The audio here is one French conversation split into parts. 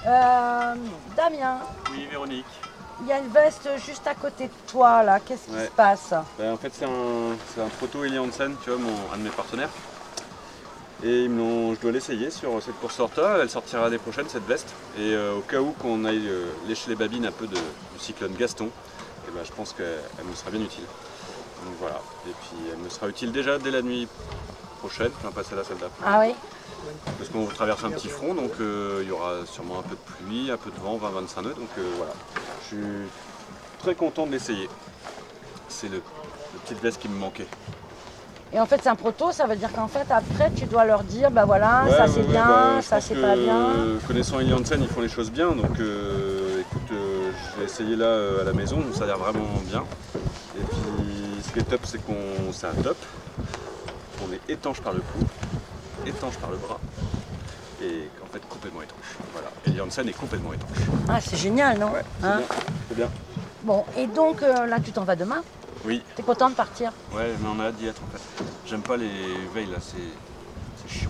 Damien, Oui, Véronique. il y a une veste juste à côté de toi là, qu'est-ce qui se passe? En fait, c'est un proto Eli Hansen, tu vois, un de mes partenaires. Et je dois l'essayer sur cette course Horta. Elle sortira l'année prochaine, cette veste. Et au cas où qu'on aille lécher les babines un peu du cyclone Gaston, et ben, je pense qu'elle nous sera bien utile. Donc voilà. Et puis elle me sera utile déjà dès la nuit prochaine. Je vais passer la salle d'après. Ah oui? Parce qu'on traverse un petit front, donc il y aura sûrement un peu de pluie, un peu de vent, 20-25 nœuds. Donc voilà. Je suis très content de l'essayer. C'est le petite veste qui me manquait. Et en fait c'est un proto, ça veut dire qu'en fait après tu dois leur dire bah voilà, Ouais, ça c'est bien, bah, ça c'est pas bien. Connaissant Eli Hansen, ils font les choses bien, donc écoute, je vais essayer là à la maison, ça a l'air vraiment bien. Et puis ce qui est top, c'est un top, on est étanche par le cou, étanche par le bras, et en fait complètement étanche. Voilà, Eli Hansen est complètement étanche. Ah c'est génial non? Ouais, c'est Hein? bien, c'est bien. Bon, et donc là tu t'en vas demain? Oui. T'es content de partir? Ouais, mais on a hâte d'y être en fait. J'aime pas les veilles là, c'est chiant.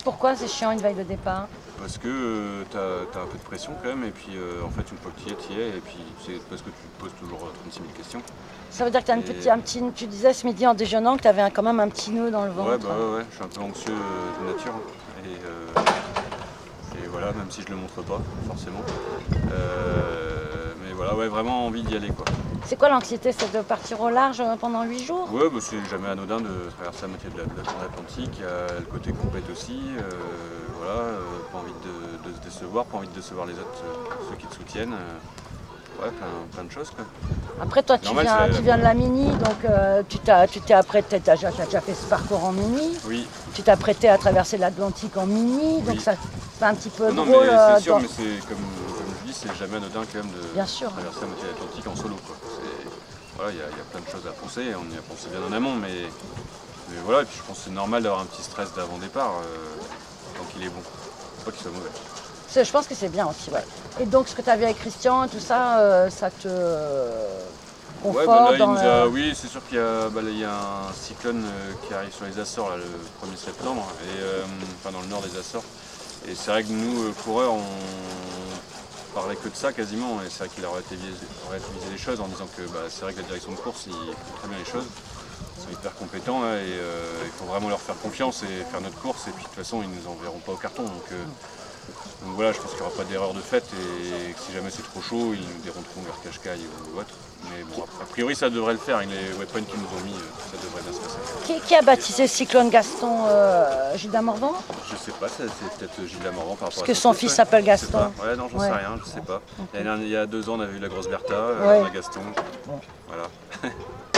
Pourquoi c'est chiant une veille de départ? Parce que t'as un peu de pression quand même, et puis en fait une fois que tu y es, et puis c'est parce que tu te poses toujours 36 000 questions. Ça veut dire que tu as un petit, tu disais ce midi en déjeunant que tu avais quand même un petit nœud dans le ventre. Ouais, je suis un peu anxieux de nature, et voilà, même si je le montre pas forcément. Mais voilà, ouais, vraiment envie d'y aller quoi. C'est quoi l'anxiété? C'est de partir au large pendant 8 jours? Ouais, bah, c'est jamais anodin de traverser la moitié de la Grande Atlantique, il y a le côté compète aussi, voilà, pas envie de se décevoir, pas envie de décevoir les autres, ceux qui te soutiennent. Ouais, plein de choses quoi. Après toi Normal, tu viens de la Mini, donc tu t'es apprêté, tu as déjà fait ce parcours en Mini. Oui. Tu t'es apprêté à traverser l'Atlantique en Mini, donc Oui. ça c'est un petit peu Non, drôle. mais c'est sûr, mais c'est comme je dis, c'est jamais anodin quand même de Bien sûr. traverser la moitié de l'Atlantique en solo quoi. Voilà, il y a plein de choses à penser, on y a pensé bien en amont, mais voilà, et puis je pense que c'est normal d'avoir un petit stress d'avant-départ, tant qu'il est bon, pas qu'il soit mauvais. Je pense que c'est bien aussi, ouais. Et donc ce que tu as vu avec Christian et tout ça, ça te Ouais, conforte oui, c'est sûr qu'il y a un cyclone qui arrive sur les Açores là, le 1er septembre, enfin dans le nord des Açores. Et c'est vrai que nous, coureurs, on parlait que de ça quasiment, et c'est vrai qu'il a relativisé les choses en disant que c'est vrai que la direction de course, ils font très bien les choses. Ils sont hyper compétents là, et il faut vraiment leur faire confiance et faire notre course, et puis de toute façon ils nous enverront pas au carton. Donc voilà, je pense qu'il n'y aura pas d'erreur de fait, et que si jamais c'est trop chaud, ils nous dérouleront vers Cascais ou autre. Mais bon, a priori ça devrait le faire, avec les waypoints qu'ils nous ont mis, ça devrait bien se passer. Qui a baptisé Cyclone Gaston? Gilda Morvan? Je sais pas, c'est peut-être Gilda Morvan par rapport à Parce que son fils s'appelle Gaston. Ouais, non, j'en sais rien, je sais pas. Il y a 2 ans, on avait eu la grosse Bertha, Ouais. on a Gaston. Voilà.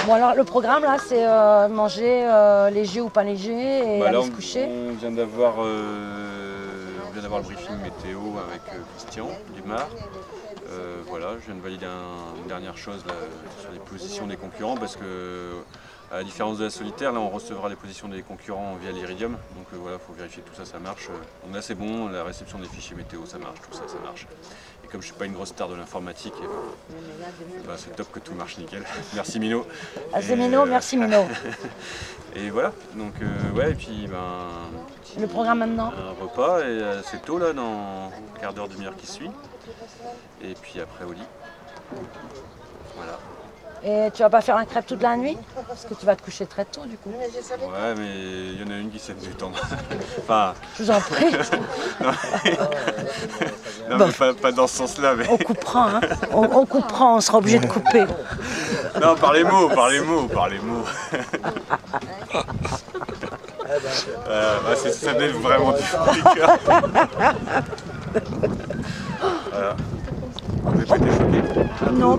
Bon alors le programme là c'est manger léger ou pas léger et aller se coucher. On vient d'avoir le briefing météo avec Christian Dumas. Voilà, je viens de valider une dernière chose là, sur les positions des concurrents, parce que à la différence de la solitaire, là on recevra les positions des concurrents via l'Iridium, donc voilà, il faut vérifier que tout ça, ça marche. Donc là c'est bon, la réception des fichiers météo ça marche, tout ça, ça marche. Et comme je ne suis pas une grosse star de l'informatique, c'est top que tout marche nickel. Merci Mino. Ah, c'est Mino, merci Mino. Et voilà, donc ouais, et puis Le programme maintenant? un repas, et c'est tôt là, dans un quart d'heure, demi-heure qui suit. Et puis après au lit. Voilà. Et tu vas pas faire un crêpe toute la nuit? Parce que tu vas te coucher très tôt du coup. Ouais, mais il y en a une qui s'est du temps. Enfin. Je vous en prie. Non, mais pas dans ce sens-là. Mais... On coupera, hein. On coupera, on sera obligé de couper. Non, par les mots. Ça venait vraiment du fond du cœur. Voilà. Vous n'avez pas été choqués? Non.